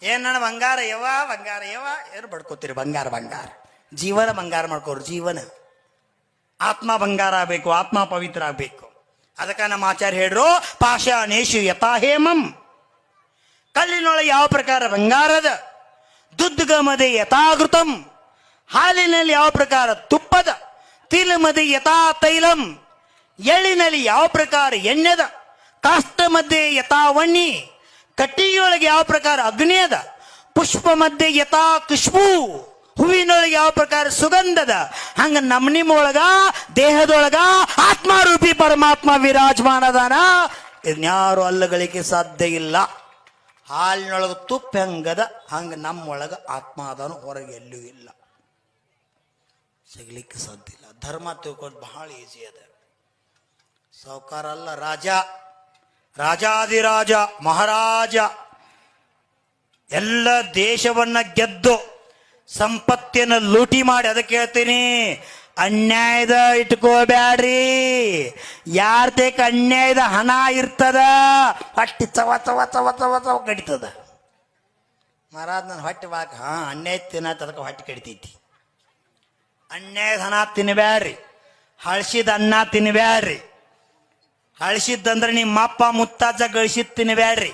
ಏನ್ ನನ್ನ ಬಂಗಾರ ಯವ ಏನು ಬಡ್ಕೋತೀರಿ? ಬಂಗಾರ ಜೀವನ ಬಂಗಾರ ಮಾಡ್ಕೋರು. ಜೀವನ ಆತ್ಮ ಬಂಗಾರ ಆಗ್ಬೇಕು, ಆತ್ಮ ಪವಿತ್ರ ಆಗ್ಬೇಕು. ಅದಕ್ಕ ನಮ್ಮ ಆಚಾರ್ಯ ಹೇಳ್ರು, ಪಾಷಾಣೇಶು ಯಥಾಹೇಮಂ, ಕಲ್ಲಿನೊಳಗೆ ಯಾವ ಪ್ರಕಾರ ಬಂಗಾರದ, ದುದ್ಗಮದೆ ಯಥಾಘೃತಂ, ಹಾಲಿನಲ್ಲಿ ಯಾವ ಪ್ರಕಾರ ತುಪ್ಪದ, ತಿಲಮದೆ ಯಥಾ ತೈಲಂ, ಎಳ್ಳಿನಲ್ಲಿ ಯಾವ ಪ್ರಕಾರ ಎಣ್ಣೆದ, ಕಾಷ್ಟ ಮಧ್ಯೆ ಯಥಾವಣ್ಣಿ, ಕಟ್ಟಿಗೆಯೊಳಗೆ ಯಾವ ಪ್ರಕಾರ ಅಗ್ನಿ ಅದ, ಪುಷ್ಪ ಮಧ್ಯೆ ಯಥಾ ಖುಷ್ಬೂ, ಹೂವಿನೊಳಗೆ ಯಾವ ಪ್ರಕಾರ ಸುಗಂಧದ, ಹಂಗ ನಿಮ್ಮೊಳಗ ದೇಹದೊಳಗ ಆತ್ಮಾರೂಪಿ ಪರಮಾತ್ಮ ವಿರಾಜಮಾನದಾನ. ಇದ್ಯಾರು ಅಲ್ಲಗಳಿಗೆ ಸಾಧ್ಯ ಇಲ್ಲ. ಹಾಲಿನೊಳಗ ತುಪ್ಪ ಹೆಂಗದ ಹಂಗ ನಮ್ಮೊಳಗ ಆತ್ಮ ಅದಾನು, ಹೊರಗೆ ಎಲ್ಲೂ ಇಲ್ಲ, ಸಿಗ್ಲಿಕ್ಕೆ ಸಾಧ್ಯ ಇಲ್ಲ. ಧರ್ಮ ತಿಳ್ಕೋದು ಬಹಳ ಈಸಿ ಅದ. ಸಾವುಕಾರ ಅಲ್ಲ, ರಾಜಾದಿರಾಜ ಮಹಾರಾಜ ಎಲ್ಲ ದೇಶವನ್ನ ಗೆದ್ದು ಸಂಪತ್ತಿನ ಲೂಟಿ ಮಾಡಿ. ಅದಕ್ಕೆ ಹೇಳ್ತೀನಿ, ಅನ್ಯಾಯದ ಇಟ್ಕೋಬ್ಯಾಡ್ರಿ. ಯಾರ ತೇಕ ಅನ್ಯಾಯದ ಹಣ ಇರ್ತದ ಹೊಟ್ಟಿ ಚವ ಚವ ಚವ ಚವ ಚವ ಕಡಿತದ. ಮಹಾರಾಜ್ ನನ್ನ ಹೊಟ್ಟೆ ಬಾಕ ಅನ್ಯಾಯ ತಿನ್ನತ್ತ, ಅದಕ್ಕೆ ಹೊಟ್ಟೆ ಕಡಿತೈತಿ. ಅನ್ಯಾಯದ ಹಣ ತಿನ್ನಬ್ಯಾಡ್ರಿ, ಹಳಸಿದ ಅನ್ನ ತಿನ್ನಬ್ಯಾಡ್ರಿ. ಹಳಸಿದ್ದಂದ್ರೆ ನಿಮ್ಮ ಅಪ್ಪ ಮುತ್ತಾಜ ಗಳಿಸಿದ್ ತಿನ್ನಬ್ಯಾಡ್ರಿ.